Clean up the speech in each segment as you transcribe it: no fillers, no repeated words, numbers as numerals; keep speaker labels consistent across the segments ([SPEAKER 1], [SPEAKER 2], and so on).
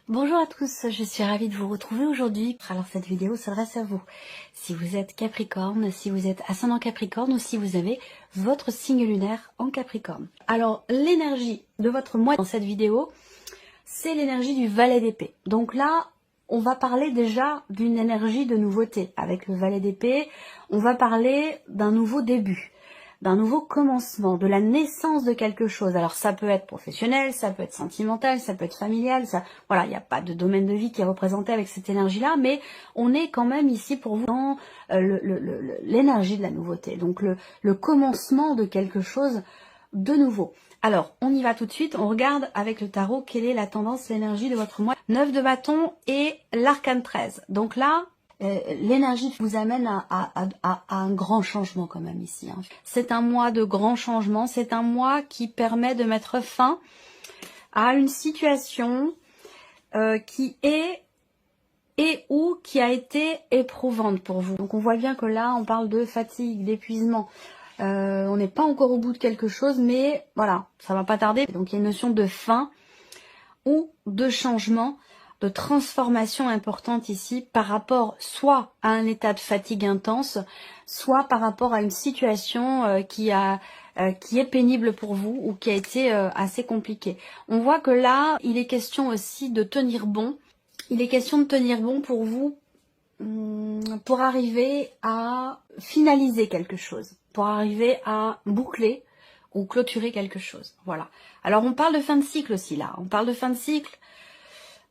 [SPEAKER 1] Bonjour à tous, je suis ravie de vous retrouver aujourd'hui. Alors cette vidéo s'adresse à vous. Si vous êtes Capricorne, si vous êtes ascendant Capricorne ou si vous avez votre signe lunaire en Capricorne. Alors l'énergie de votre mois dans cette vidéo, c'est l'énergie du Valet d'épée. Donc là, on va parler déjà d'une énergie de nouveauté. Avec le Valet d'épée, on va parler d'un nouveau début, d'un nouveau commencement, de la naissance de quelque chose. Alors ça peut être professionnel, ça peut être sentimental, ça peut être familial, voilà, il n'y a pas de domaine de vie qui est représenté avec cette énergie-là, mais on est quand même ici pour vous dans l'énergie de la nouveauté, donc le commencement de quelque chose de nouveau. Alors, on y va tout de suite, on regarde avec le tarot quelle est la tendance, l'énergie de votre mois. 9 de bâton et l'arcane 13. Donc là, l'énergie vous amène à un grand changement quand même ici. Hein. C'est un mois de grand changement, c'est un mois qui permet de mettre fin à une situation qui est et ou qui a été éprouvante pour vous. Donc on voit bien que là, on parle de fatigue, d'épuisement. On n'est pas encore au bout de quelque chose, mais voilà, ça va pas tarder. Donc il y a une notion de fin ou de changement, de transformation importante ici par rapport soit à un état de fatigue intense, soit par rapport à une situation qui est pénible pour vous ou qui a été assez compliquée. On voit que là, il est question aussi de tenir bon. Il est question de tenir bon pour vous pour arriver à finaliser quelque chose, pour arriver à boucler ou clôturer quelque chose. Voilà. Alors on parle de fin de cycle aussi là. On parle de fin de cycle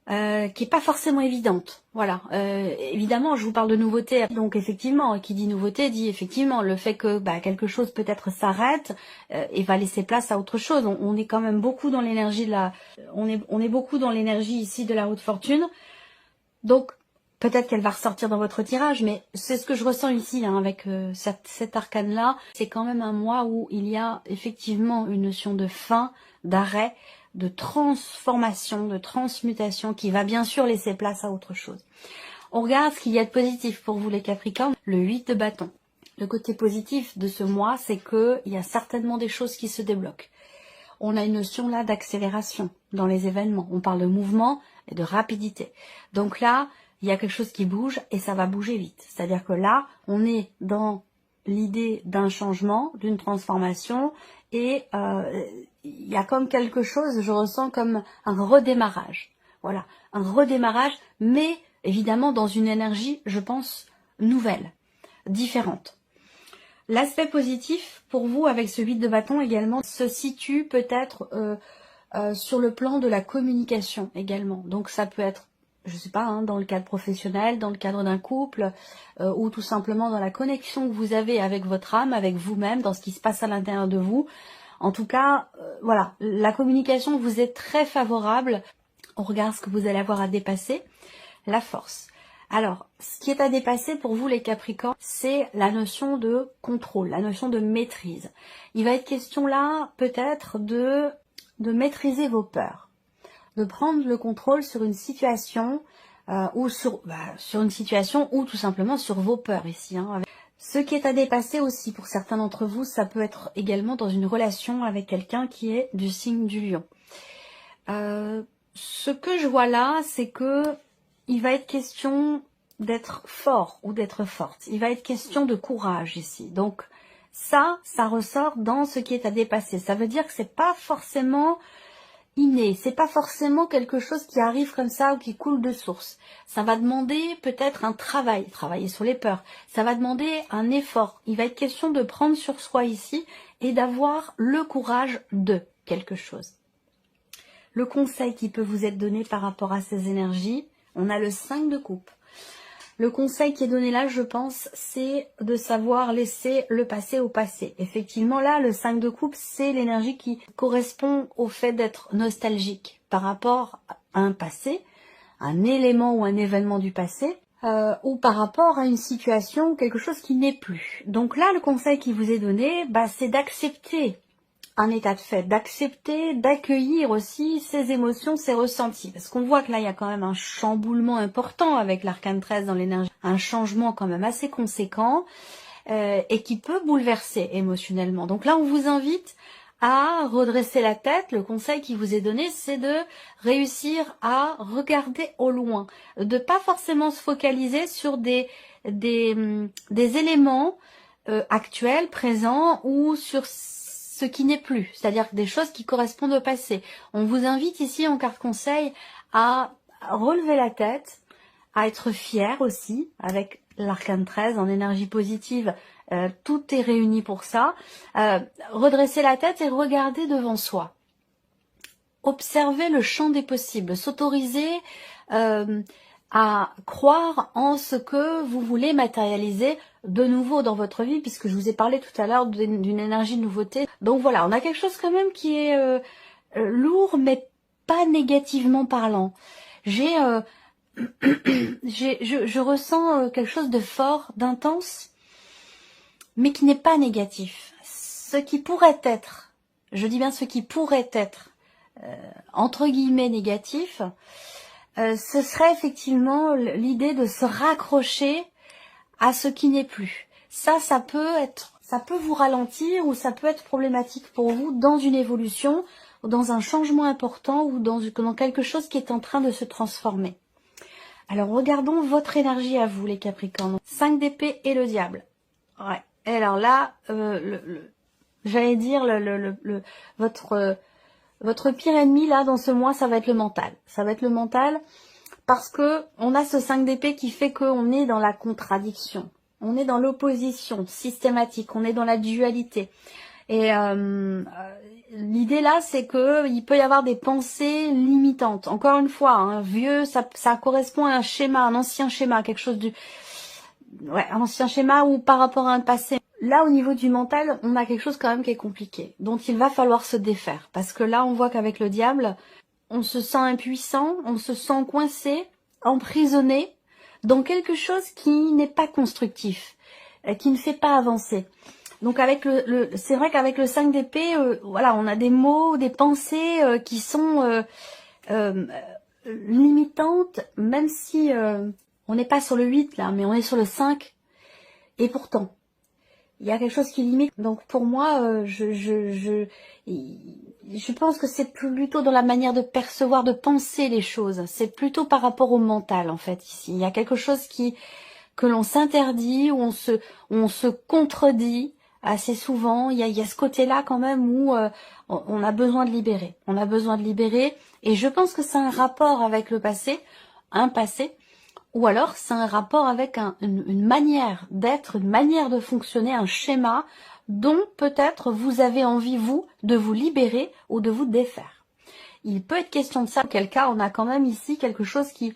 [SPEAKER 1] qui est pas forcément évidente. Voilà. Évidemment, je vous parle de nouveauté. Donc effectivement, qui dit nouveauté dit effectivement le fait que quelque chose peut-être s'arrête et va laisser place à autre chose. On est quand même beaucoup dans l'énergie de la. On est beaucoup dans l'énergie ici de la haute fortune. Donc peut-être qu'elle va ressortir dans votre tirage, mais c'est ce que je ressens ici hein, avec cet arcane-là. C'est quand même un mois où il y a effectivement une notion de fin, d'arrêt, de transformation, de transmutation qui va bien sûr laisser place à autre chose. On regarde ce qu'il y a de positif pour vous les Capricornes, le 8 de bâton. Le côté positif de ce mois, c'est qu'il y a certainement des choses qui se débloquent. On a une notion là d'accélération dans les événements. On parle de mouvement et de rapidité. Donc là, il y a quelque chose qui bouge et ça va bouger vite. C'est-à-dire que là, on est dans l'idée d'un changement, d'une transformation et il y a comme quelque chose, je ressens comme un redémarrage. Voilà, un redémarrage, mais évidemment dans une énergie, je pense, nouvelle, différente. L'aspect positif pour vous avec ce 8 de bâton également se situe peut-être sur le plan de la communication également. Donc ça peut être, je sais pas, hein, dans le cadre professionnel, dans le cadre d'un couple, ou tout simplement dans la connexion que vous avez avec votre âme, avec vous-même, dans ce qui se passe à l'intérieur de vous. En tout cas, voilà, la communication vous est très favorable. On regarde ce que vous allez avoir à dépasser. La force. Alors, ce qui est à dépasser pour vous les Capricornes, c'est la notion de contrôle, la notion de maîtrise. Il va être question là, peut-être, de maîtriser vos peurs, de prendre le contrôle sur une situation ou sur une situation ou tout simplement sur vos peurs ici. Hein. Ce qui est à dépasser aussi pour certains d'entre vous, ça peut être également dans une relation avec quelqu'un qui est du signe du lion. Ce que je vois là, c'est que il va être question d'être fort ou d'être forte. Il va être question de courage ici. Donc ça ressort dans ce qui est à dépasser. Ça veut dire que c'est pas forcément inné, c'est pas forcément quelque chose qui arrive comme ça ou qui coule de source. Ça va demander peut-être un travailler sur les peurs. Ça va demander un effort. Il va être question de prendre sur soi ici et d'avoir le courage de quelque chose. Le conseil qui peut vous être donné par rapport à ces énergies, on a le 5 de coupe. Le conseil qui est donné là, je pense, c'est de savoir laisser le passé au passé. Effectivement, là, le 5 de coupe, c'est l'énergie qui correspond au fait d'être nostalgique par rapport à un passé, un élément ou un événement du passé, ou par rapport à une situation, quelque chose qui n'est plus. Donc là, le conseil qui vous est donné, c'est d'accepter un état de fait, d'accepter, d'accueillir aussi ses émotions, ses ressentis. Parce qu'on voit que là, il y a quand même un chamboulement important avec l'arcane 13 dans l'énergie. Un changement quand même assez conséquent et qui peut bouleverser émotionnellement. Donc là, on vous invite à redresser la tête. Le conseil qui vous est donné, c'est de réussir à regarder au loin, de pas forcément se focaliser sur des éléments actuels, présents, ou sur ce qui n'est plus, c'est-à-dire des choses qui correspondent au passé. On vous invite ici en carte conseil à relever la tête, à être fier aussi, avec l'arcane 13 en énergie positive, tout est réuni pour ça. Redresser la tête et regarder devant soi. Observer le champ des possibles, s'autoriser à croire en ce que vous voulez matérialiser de nouveau dans votre vie, puisque je vous ai parlé tout à l'heure d'une énergie de nouveauté. Donc voilà, on a quelque chose quand même qui est lourd, mais pas négativement parlant. Je ressens quelque chose de fort, d'intense, mais qui n'est pas négatif. Ce qui pourrait être, je dis bien ce qui pourrait être, entre guillemets négatif, ce serait effectivement l'idée de se raccrocher à ce qui n'est plus. Ça peut vous ralentir, ou ça peut être problématique pour vous dans une évolution, ou dans un changement important, ou dans quelque chose qui est en train de se transformer. Alors regardons votre énergie à vous, les Capricornes. 5 d'épée et le diable. Ouais. Et alors là, j'allais dire votre pire ennemi là dans ce mois, ça va être le mental. Ça va être le mental parce que on a ce 5 d'épée qui fait qu'on est dans la contradiction. On est dans l'opposition systématique, on est dans la dualité. Et l'idée là, c'est que il peut y avoir des pensées limitantes. Encore une fois, un vieux, ça correspond à un schéma, un ancien schéma, quelque chose un ancien schéma, ou par rapport à un passé. Là, au niveau du mental, on a quelque chose quand même qui est compliqué, dont il va falloir se défaire. Parce que là, on voit qu'avec le diable, on se sent impuissant, on se sent coincé, emprisonné dans quelque chose qui n'est pas constructif, qui ne fait pas avancer. Donc avec c'est vrai qu'avec le 5 d'épée, voilà, on a des mots, des pensées qui sont limitantes, même si on n'est pas sur le 8 là, mais on est sur le 5. Et pourtant, il y a quelque chose qui limite. Donc pour moi, je pense que c'est plutôt dans la manière de percevoir, de penser les choses. C'est plutôt par rapport au mental en fait ici. Il y a quelque chose que l'on s'interdit, où on se contredit assez souvent. Il y a ce côté-là quand même où on a besoin de libérer. On a besoin de libérer. Et je pense que c'est un rapport avec le passé, un passé. Ou alors c'est un rapport avec une manière d'être, une manière de fonctionner, un schéma dont peut-être vous avez envie, vous, de vous libérer ou de vous défaire. Il peut être question de ça, auquel cas on a quand même ici quelque chose qui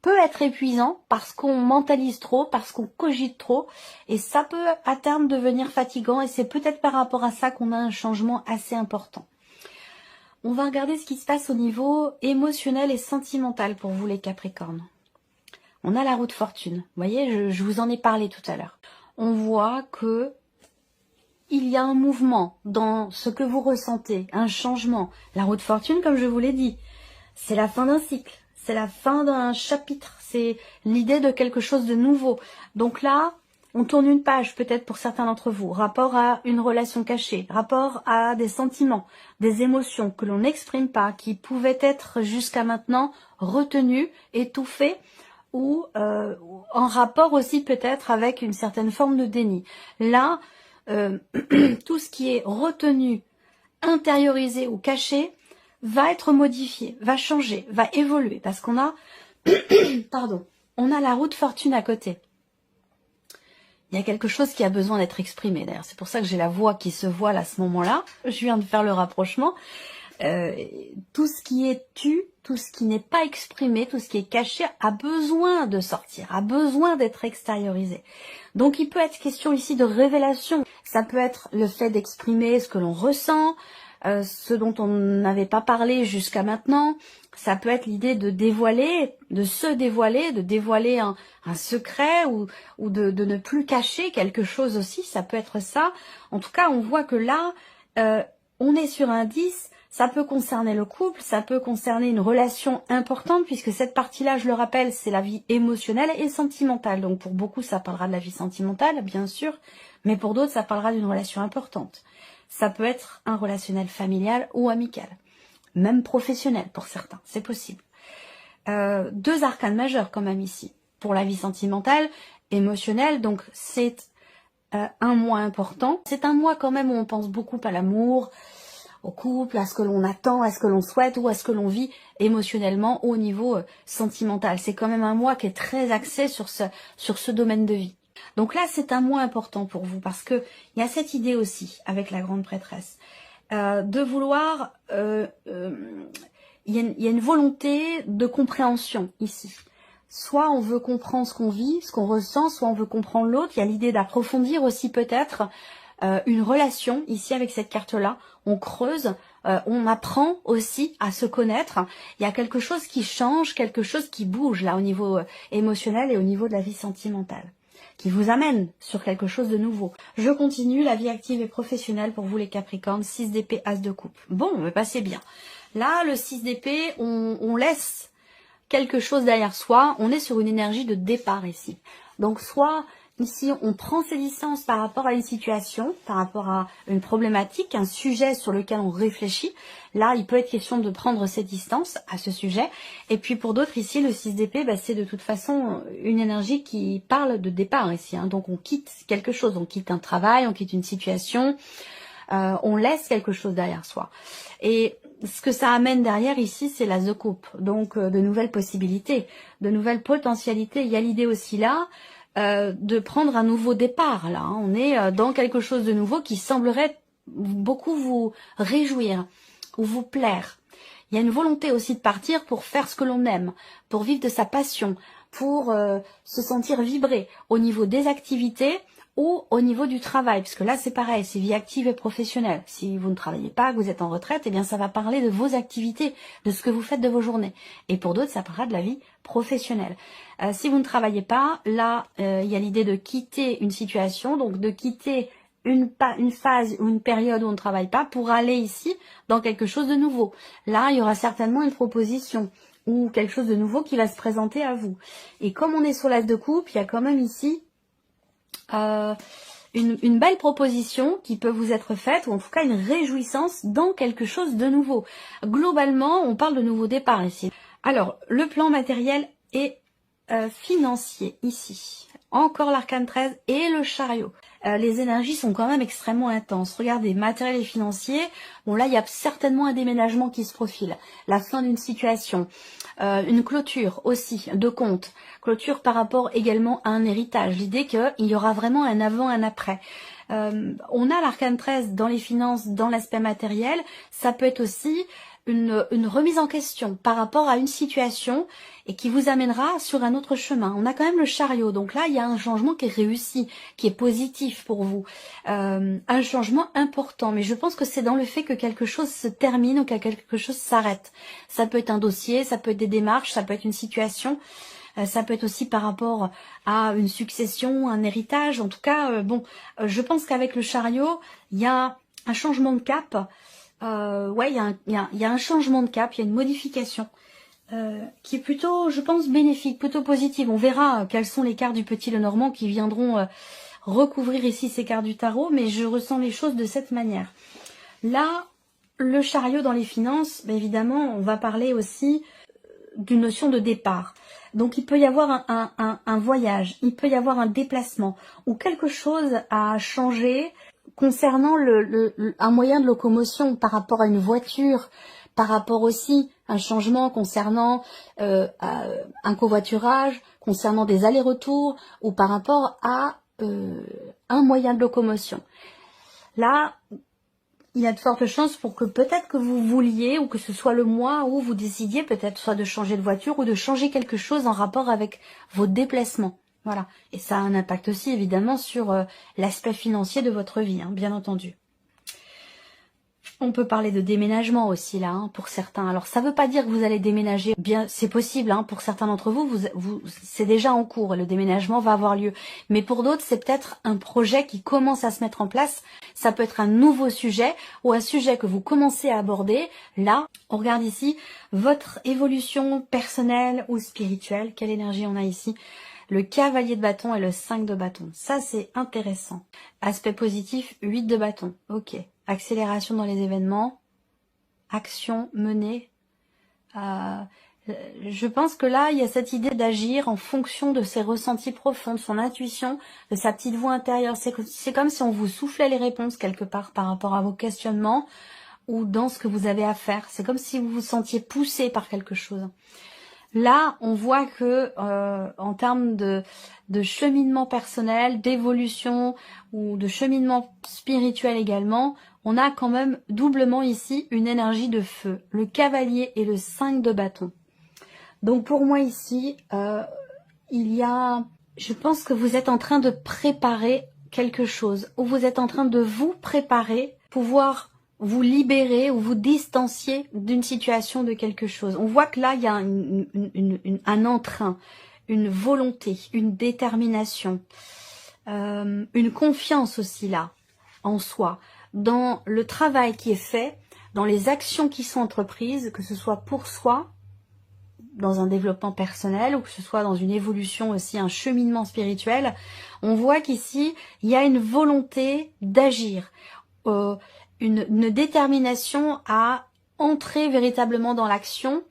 [SPEAKER 1] peut être épuisant parce qu'on mentalise trop, parce qu'on cogite trop, et ça peut à terme devenir fatigant, et c'est peut-être par rapport à ça qu'on a un changement assez important. On va regarder ce qui se passe au niveau émotionnel et sentimental pour vous les Capricornes. On a la roue de fortune. Vous voyez, je vous en ai parlé tout à l'heure. On voit que il y a un mouvement dans ce que vous ressentez, un changement. La roue de fortune, comme je vous l'ai dit, c'est la fin d'un cycle, c'est la fin d'un chapitre, c'est l'idée de quelque chose de nouveau. Donc là, on tourne une page peut-être pour certains d'entre vous, rapport à une relation cachée, rapport à des sentiments, des émotions que l'on n'exprime pas, qui pouvaient être jusqu'à maintenant retenues, étouffées, ou en rapport aussi peut-être avec une certaine forme de déni. Là, tout ce qui est retenu, intériorisé ou caché va être modifié, va changer, va évoluer, parce qu'on a pardon, on a la roue de fortune à côté. Il y a quelque chose qui a besoin d'être exprimé d'ailleurs, c'est pour ça que j'ai la voix qui se voile à ce moment-là, je viens de faire le rapprochement. Tout ce qui est tu, tout ce qui n'est pas exprimé, tout ce qui est caché a besoin de sortir, a besoin d'être extériorisé. Donc il peut être question ici de révélation. Ça peut être le fait d'exprimer ce que l'on ressent, ce dont on n'avait pas parlé jusqu'à maintenant. Ça peut être l'idée de dévoiler, de se dévoiler, de dévoiler un secret, ou de ne plus cacher quelque chose aussi. Ça peut être ça. En tout cas, on voit que là, on est sur un 10. Ça peut concerner le couple, ça peut concerner une relation importante, puisque cette partie-là, je le rappelle, c'est la vie émotionnelle et sentimentale. Donc pour beaucoup, ça parlera de la vie sentimentale, bien sûr, mais pour d'autres, ça parlera d'une relation importante. Ça peut être un relationnel familial ou amical, même professionnel pour certains, c'est possible. Deux arcanes majeures quand même ici, pour la vie sentimentale, émotionnelle, donc c'est un mois important. C'est un mois quand même où on pense beaucoup à l'amour, au couple, à ce que l'on attend, à ce que l'on souhaite ou à ce que l'on vit émotionnellement au niveau sentimental. C'est quand même un mois qui est très axé sur ce domaine de vie. Donc là, c'est un mois important pour vous parce que il y a cette idée aussi avec la grande prêtresse de vouloir... il y a une volonté de compréhension ici. Soit on veut comprendre ce qu'on vit, ce qu'on ressent, soit on veut comprendre l'autre. Il y a l'idée d'approfondir aussi peut-être une relation ici avec cette carte-là. On creuse, on apprend aussi à se connaître. Il y a quelque chose qui change, quelque chose qui bouge là au niveau émotionnel et au niveau de la vie sentimentale, qui vous amène sur quelque chose de nouveau. Je continue la vie active et professionnelle pour vous les Capricornes, 6 d'épée, As de coupe. Bon, mais c'est bien. Là, le 6 d'épée, on laisse quelque chose derrière soi. On est sur une énergie de départ ici. Donc, soit ici, on prend ses distances par rapport à une situation, par rapport à une problématique, un sujet sur lequel on réfléchit. Là, il peut être question de prendre ses distances à ce sujet. Et puis, pour d'autres, ici, le 6 d'épée, c'est de toute façon une énergie qui parle de départ ici. Donc, on quitte quelque chose. On quitte un travail, on quitte une situation. On laisse quelque chose derrière soi. Et ce que ça amène derrière ici, c'est l'As de coupe. Donc, de nouvelles possibilités, de nouvelles potentialités. Il y a l'idée aussi là de prendre un nouveau départ. Là, on est dans quelque chose de nouveau qui semblerait beaucoup vous réjouir ou vous plaire. Il y a une volonté aussi de partir pour faire ce que l'on aime, pour vivre de sa passion, pour se sentir vibrer au niveau des activités ou au niveau du travail, parce que là c'est pareil, c'est vie active et professionnelle. Si vous ne travaillez pas, que vous êtes en retraite, eh bien ça va parler de vos activités, de ce que vous faites de vos journées. Et pour d'autres, ça parlera de la vie professionnelle. Si vous ne travaillez pas, là il y a l'idée de quitter une situation, donc de quitter une phase ou une période où on ne travaille pas pour aller ici dans quelque chose de nouveau. Là, il y aura certainement une proposition ou quelque chose de nouveau qui va se présenter à vous. Et comme on est sur l'As de coupe, il y a quand même ici une belle proposition qui peut vous être faite, ou en tout cas une réjouissance dans quelque chose de nouveau. Globalement, on parle de nouveau départ ici. Alors, le plan matériel et financier ici. Encore l'arcane 13 et le chariot. Les énergies sont quand même extrêmement intenses. Regardez, matériel et financier. Bon là, il y a certainement un déménagement qui se profile. La fin d'une situation. Une clôture aussi de compte. Clôture par rapport également à un héritage. L'idée qu'il y aura vraiment un avant, un après. On a l'arcane 13 dans les finances, dans l'aspect matériel. Ça peut être aussi une remise en question par rapport à une situation et qui vous amènera sur un autre chemin. On a quand même le chariot, donc là il y a un changement qui est réussi, qui est positif pour vous, un changement important, mais je pense que c'est dans le fait que quelque chose se termine ou que quelque chose s'arrête. Ça peut être un dossier, ça peut être des démarches, ça peut être une situation, ça peut être aussi par rapport à une succession, un héritage. En tout cas, je pense qu'avec le chariot, il y a un changement de cap. Ouais, il y a un changement de cap, il y a une modification qui est plutôt, je pense, bénéfique, plutôt positive. On verra quelles sont les cartes du Petit Lenormand qui viendront recouvrir ici ces cartes du tarot, mais je ressens les choses de cette manière. Là, le chariot dans les finances, évidemment, on va parler aussi d'une notion de départ. Donc il peut y avoir un voyage, il peut y avoir un déplacement, ou quelque chose a changé concernant un moyen de locomotion par rapport à une voiture, par rapport aussi à un changement concernant un covoiturage, concernant des allers-retours, ou par rapport à un moyen de locomotion. Là, il y a de fortes chances pour que peut-être que vous vouliez, ou que ce soit le mois où vous décidiez peut-être soit de changer de voiture ou de changer quelque chose en rapport avec vos déplacements. Voilà. Et ça a un impact aussi évidemment sur l'aspect financier de votre vie, hein, bien entendu. On peut parler de déménagement aussi là, pour certains. Alors ça ne veut pas dire que vous allez déménager. Bien, c'est possible, pour certains d'entre vous, c'est déjà en cours et le déménagement va avoir lieu. Mais pour d'autres, c'est peut-être un projet qui commence à se mettre en place. Ça peut être un nouveau sujet ou un sujet que vous commencez à aborder. Là, on regarde ici votre évolution personnelle ou spirituelle. Quelle énergie on a ici? Le cavalier de bâton et le 5 de bâton. Ça, c'est intéressant. Aspect positif, 8 de bâton. Ok. accélération dans les événements, action menée. Je pense que là, il y a cette idée d'agir en fonction de ses ressentis profonds, de son intuition, de sa petite voix intérieure. C'est comme si on vous soufflait les réponses quelque part par rapport à vos questionnements ou dans ce que vous avez à faire. C'est comme si vous vous sentiez poussé par quelque chose. Là, on voit que en termes de cheminement personnel, d'évolution ou de cheminement spirituel également, on a quand même doublement ici une énergie de feu, le cavalier et le 5 de bâton. Donc pour moi ici, je pense que vous êtes en train de préparer quelque chose, ou vous êtes en train de vous préparer, pouvoir vous libérer ou vous distancier d'une situation, de quelque chose. On voit que là, il y a un entrain, une volonté, une détermination, une confiance aussi là, en soi, dans le travail qui est fait, dans les actions qui sont entreprises, que ce soit pour soi, dans un développement personnel, ou que ce soit dans une évolution aussi, un cheminement spirituel. On voit qu'ici, il y a une volonté d'agir, une détermination à entrer véritablement dans l'action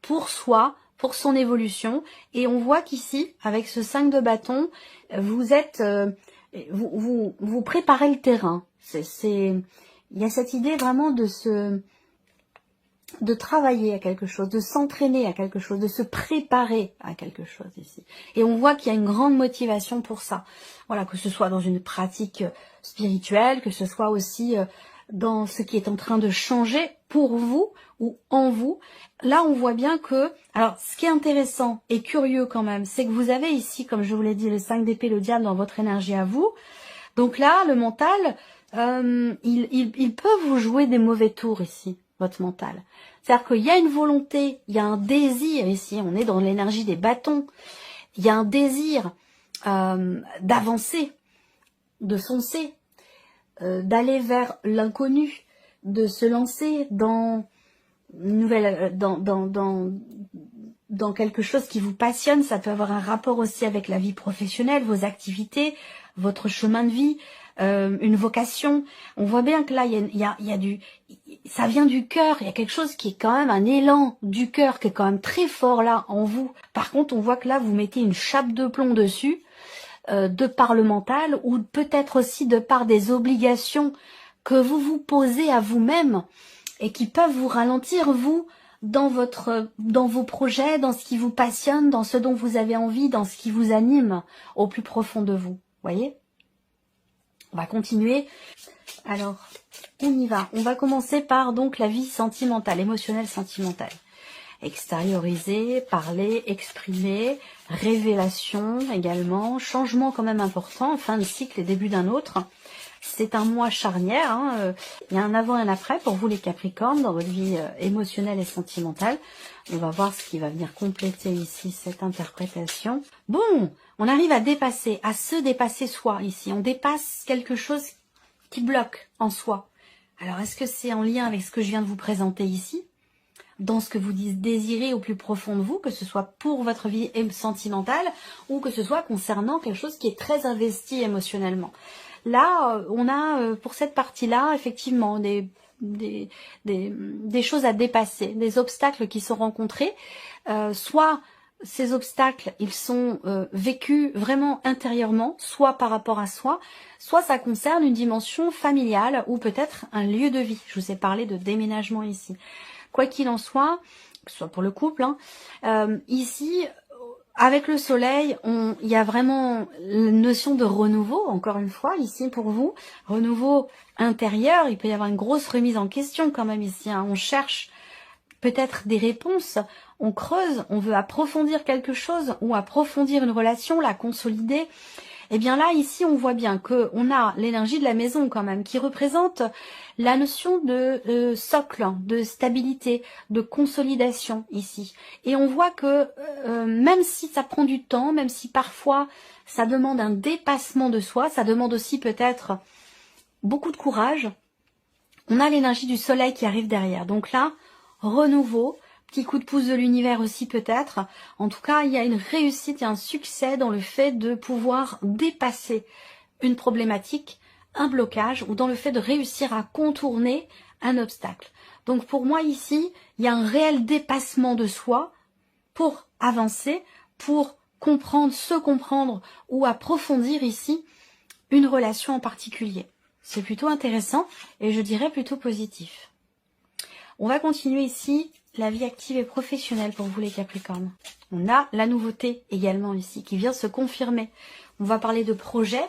[SPEAKER 1] pour soi, pour son évolution. Et on voit qu'ici, avec ce 5 de bâton, vous êtes, vous préparez le terrain. Il y a cette idée vraiment de travailler à quelque chose, de s'entraîner à quelque chose, de se préparer à quelque chose ici. Et on voit qu'il y a une grande motivation pour ça. Voilà, que ce soit dans une pratique spirituelle, que ce soit aussi dans ce qui est en train de changer pour vous ou en vous. Là, on voit bien que... Alors, ce qui est intéressant et curieux quand même, c'est que vous avez ici, comme je vous l'ai dit, le 5 d'épée, le diable dans votre énergie à vous. Donc là, le mental, il peut vous jouer des mauvais tours ici, votre mental. C'est-à-dire qu'il y a une volonté, il y a un désir ici, on est dans l'énergie des bâtons. Il y a un désir d'avancer, de foncer, d'aller vers l'inconnu, de se lancer dans une nouvelle, dans quelque chose qui vous passionne. Ça peut avoir un rapport aussi avec la vie professionnelle, vos activités, votre chemin de vie, une vocation. On voit bien que là, il y a du, ça vient du cœur. Il y a quelque chose qui est quand même un élan du cœur qui est quand même très fort là en vous. Par contre, on voit que là, vous mettez une chape de plomb dessus, de par le mental, ou peut-être aussi de par des obligations que vous vous posez à vous-même et qui peuvent vous ralentir, vous, dans vos projets, dans ce qui vous passionne, dans ce dont vous avez envie, dans ce qui vous anime au plus profond de vous. Voyez? On va continuer. Alors, on y va. On va commencer par donc la vie sentimentale, émotionnelle, sentimentale. Extérioriser, parler, exprimer, révélation également, changement quand même important, fin de cycle et début d'un autre. C'est un mois charnière, hein. Il y a un avant et un après pour vous les Capricornes dans votre vie émotionnelle et sentimentale. On va voir ce qui va venir compléter ici cette interprétation. Bon, on arrive à dépasser, à se dépasser soi ici. On dépasse quelque chose qui bloque en soi. Alors est-ce que c'est en lien avec ce que je viens de vous présenter ici ? Dans ce que vous désirez au plus profond de vous, que ce soit pour votre vie sentimentale ou que ce soit concernant quelque chose qui est très investi émotionnellement. Là, on a pour cette partie-là, effectivement, des choses à dépasser, des obstacles qui sont rencontrés. Soit ces obstacles, ils sont vécus vraiment intérieurement, soit par rapport à soi, soit ça concerne une dimension familiale ou peut-être un lieu de vie. Je vous ai parlé de déménagement ici. Quoi qu'il en soit, que ce soit pour le couple, hein, ici, avec le soleil, il y a vraiment la notion de renouveau, encore une fois, ici pour vous. Renouveau intérieur, il peut y avoir une grosse remise en question quand même ici. Hein. On cherche peut-être des réponses, on creuse, on veut approfondir quelque chose ou approfondir une relation, la consolider. Et bien là, ici, on voit bien qu'on a l'énergie de la maison quand même, qui représente la notion de socle, de stabilité, de consolidation ici. Et on voit que même si ça prend du temps, même si parfois ça demande un dépassement de soi, ça demande aussi peut-être beaucoup de courage, on a l'énergie du soleil qui arrive derrière. Donc là, renouveau, petit coup de pouce de l'univers aussi peut-être. En tout cas, il y a une réussite et un succès dans le fait de pouvoir dépasser une problématique, un blocage ou dans le fait de réussir à contourner un obstacle. Donc pour moi ici, il y a un réel dépassement de soi pour avancer, pour comprendre, se comprendre ou approfondir ici une relation en particulier. C'est plutôt intéressant et je dirais plutôt positif. On va continuer ici la vie active et professionnelle pour vous les Capricornes. On a la nouveauté également ici qui vient se confirmer. On va parler de projet,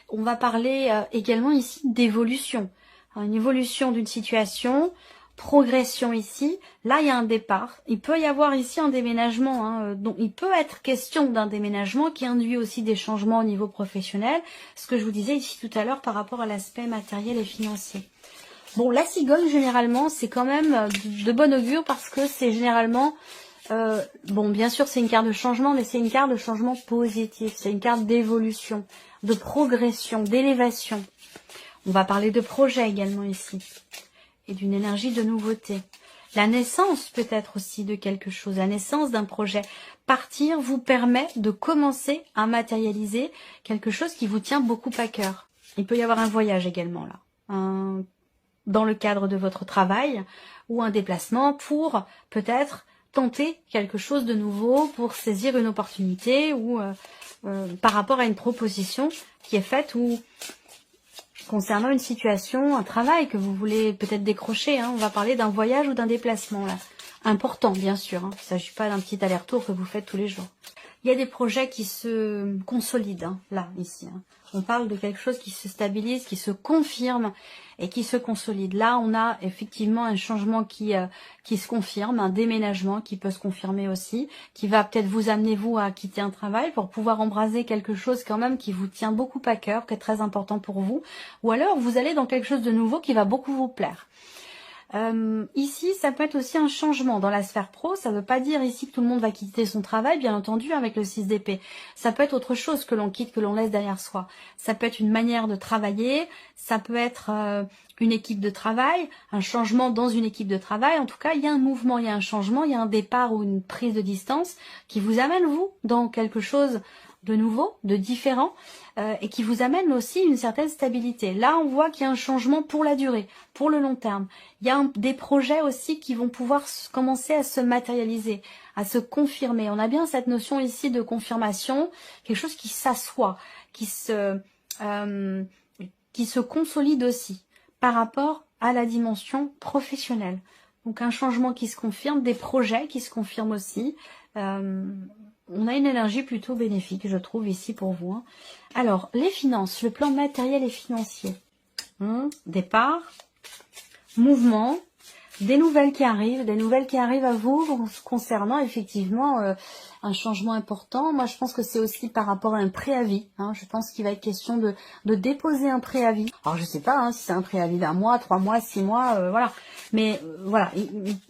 [SPEAKER 1] on va parler également ici d'évolution. Une évolution d'une situation, progression ici. Là, il y a un départ. Il peut y avoir ici un déménagement. Donc, il peut être question d'un déménagement qui induit aussi des changements au niveau professionnel. Ce que je vous disais ici tout à l'heure par rapport à l'aspect matériel et financier. Bon, la cigogne, généralement, c'est quand même de bon augure parce que c'est généralement... bon, bien sûr, c'est une carte de changement, mais c'est une carte de changement positif. C'est une carte d'évolution, de progression, d'élévation. On va parler de projet également ici. Et d'une énergie de nouveauté. La naissance peut-être aussi de quelque chose, la naissance d'un projet. Partir vous permet de commencer à matérialiser quelque chose qui vous tient beaucoup à cœur. Il peut y avoir un voyage également là. Dans le cadre de votre travail ou un déplacement pour peut-être tenter quelque chose de nouveau, pour saisir une opportunité ou par rapport à une proposition qui est faite ou concernant une situation, un travail que vous voulez peut-être décrocher. On va parler d'un voyage ou d'un déplacement là. Important bien sûr, il ne s'agit pas d'un petit aller-retour que vous faites tous les jours. Il y a des projets qui se consolident là, ici. On parle de quelque chose qui se stabilise, qui se confirme et qui se consolide. Là, on a effectivement un changement qui se confirme, un déménagement qui peut se confirmer aussi, qui va peut-être vous amener, vous, à quitter un travail pour pouvoir embraser quelque chose quand même qui vous tient beaucoup à cœur, qui est très important pour vous. Ou alors, vous allez dans quelque chose de nouveau qui va beaucoup vous plaire. Ici, ça peut être aussi un changement dans la sphère pro. Ça ne veut pas dire ici que tout le monde va quitter son travail, bien entendu, avec le 6 d'épée. Ça peut être autre chose que l'on quitte, que l'on laisse derrière soi. Ça peut être une manière de travailler, ça peut être une équipe de travail, un changement dans une équipe de travail. En tout cas, il y a un mouvement, il y a un changement, il y a un départ ou une prise de distance qui vous amène, vous, dans quelque chose de nouveau, de différent, et qui vous amène aussi une certaine stabilité. Là, on voit qu'il y a un changement pour la durée, pour le long terme. Il y a des projets aussi qui vont pouvoir commencer à se matérialiser, à se confirmer. On a bien cette notion ici de confirmation, quelque chose qui s'assoit, qui se consolide aussi par rapport à la dimension professionnelle. Donc un changement qui se confirme, des projets qui se confirment aussi. On a une énergie plutôt bénéfique, je trouve, ici pour vous. Alors, les finances, le plan matériel et financier. Départ, mouvement, des nouvelles qui arrivent à vous concernant effectivement un changement important. Moi, je pense que c'est aussi par rapport à un préavis. Je pense qu'il va être question de déposer un préavis. Alors, je sais pas si c'est un préavis d'1 mois, 3 mois, 6 mois, voilà. Mais voilà,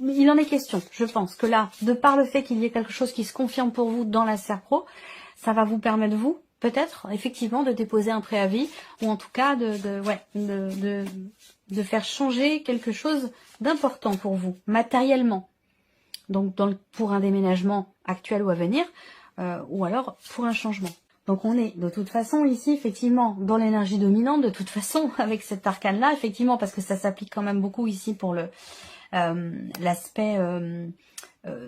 [SPEAKER 1] il en est question. Je pense que là, de par le fait qu'il y ait quelque chose qui se confirme pour vous dans la sphère pro, ça va vous permettre, vous, peut-être, effectivement, de déposer un préavis, ou en tout cas de faire changer quelque chose d'important pour vous, matériellement. Donc, pour un déménagement actuel ou à venir, ou alors pour un changement. Donc, on est de toute façon ici, effectivement, dans l'énergie dominante, de toute façon, avec cet arcane-là, effectivement, parce que ça s'applique quand même beaucoup ici pour l'aspect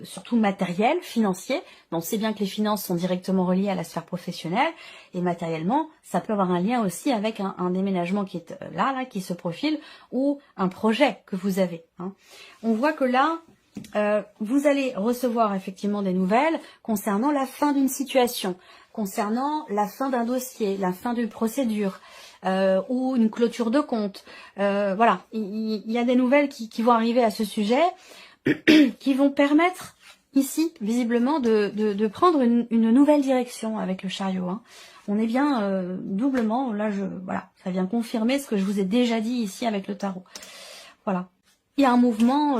[SPEAKER 1] surtout matériel, financier. Donc, on sait bien que les finances sont directement reliées à la sphère professionnelle, et matériellement, ça peut avoir un lien aussi avec un déménagement qui est là, qui se profile, ou un projet que vous avez. On voit que là, vous allez recevoir effectivement des nouvelles concernant la fin d'une situation, concernant la fin d'un dossier, la fin d'une procédure, ou une clôture de compte. Voilà, il y a des nouvelles qui vont arriver à ce sujet, qui vont permettre ici, visiblement, de prendre une nouvelle direction avec le chariot. On est bien doublement, là, voilà, ça vient confirmer ce que je vous ai déjà dit ici avec le tarot. Voilà. Il y a un mouvement...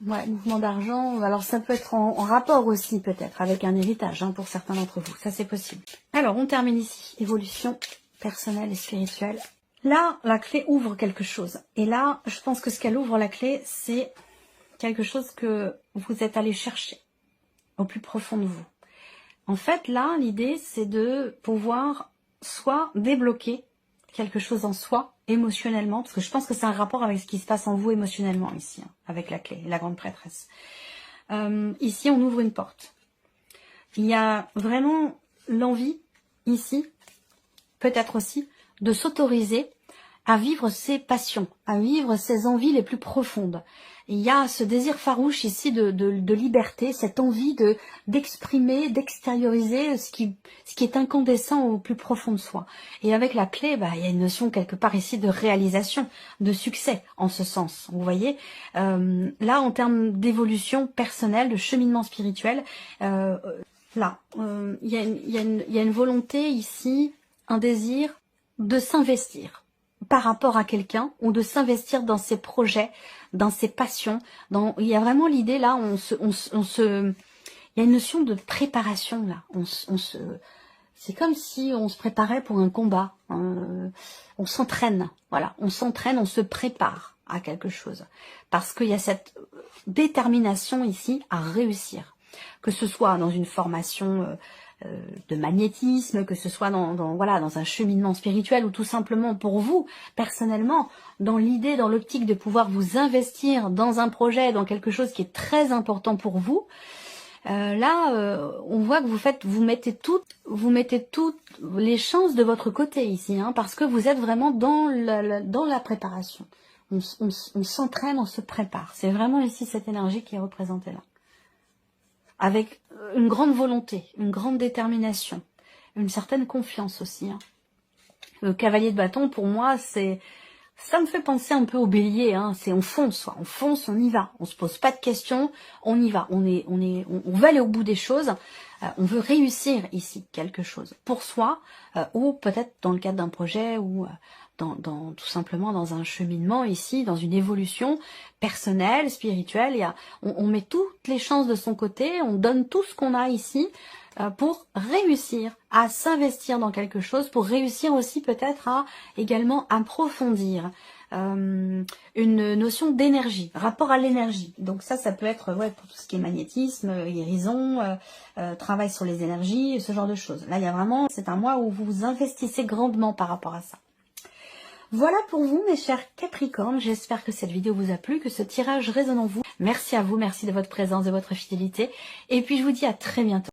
[SPEAKER 1] mouvement d'argent, alors ça peut être en rapport aussi peut-être avec un héritage pour certains d'entre vous, ça c'est possible. Alors on termine ici, évolution personnelle et spirituelle. Là, la clé ouvre quelque chose. Et là, je pense que ce qu'elle ouvre, la clé, c'est quelque chose que vous êtes allé chercher au plus profond de vous. En fait, là, l'idée, c'est de pouvoir soit débloquer quelque chose en soi, émotionnellement, parce que je pense que c'est un rapport avec ce qui se passe en vous émotionnellement ici, hein, avec la clé, la grande prêtresse. Ici, on ouvre une porte. Il y a vraiment l'envie, ici, peut-être aussi, de s'autoriser à vivre ses passions, à vivre ses envies les plus profondes. Il y a ce désir farouche ici de liberté, cette envie d'exprimer, d'extérioriser ce qui est incandescent au plus profond de soi. Et avec la clé, il y a une notion quelque part ici de réalisation, de succès en ce sens. Vous voyez, là en termes d'évolution personnelle, de cheminement spirituel, là, il y a une volonté ici, un désir de s'investir par rapport à quelqu'un ou de s'investir dans ses projets, dans ses passions. Il y a vraiment l'idée là, il y a une notion de préparation là. C'est comme si on se préparait pour un combat. On s'entraîne, voilà, on s'entraîne, on se prépare à quelque chose parce qu'il y a cette détermination ici à réussir, que ce soit dans une formation de magnétisme, que ce soit dans un cheminement spirituel ou tout simplement pour vous, personnellement, dans l'idée, dans l'optique de pouvoir vous investir dans un projet, dans quelque chose qui est très important pour vous. On voit que vous mettez toutes les chances de votre côté ici, hein, parce que vous êtes vraiment dans la préparation. On s'entraîne, on se prépare. C'est vraiment ici cette énergie qui est représentée là. Avec une grande volonté, une grande détermination, une certaine confiance aussi. Hein. Le cavalier de bâton, pour moi, ça me fait penser un peu au bélier. Hein. On fonce, on y va. On se pose pas de questions, on y va. On veut aller au bout des choses. On veut réussir ici quelque chose pour soi, ou peut-être dans le cadre d'un projet, ou tout simplement dans un cheminement ici, dans une évolution personnelle, spirituelle. On met toutes les chances de son côté, on donne tout ce qu'on a ici pour réussir à s'investir dans quelque chose, pour réussir aussi peut-être à également approfondir une notion d'énergie, rapport à l'énergie. Donc ça peut être pour tout ce qui est magnétisme, guérison, travail sur les énergies, ce genre de choses. Là, il y a vraiment, c'est un mois où vous vous investissez grandement par rapport à ça. Voilà pour vous, mes chers Capricornes. J'espère que cette vidéo vous a plu, que ce tirage résonne en vous. Merci à vous, merci de votre présence, de votre fidélité. Et puis, je vous dis à très bientôt.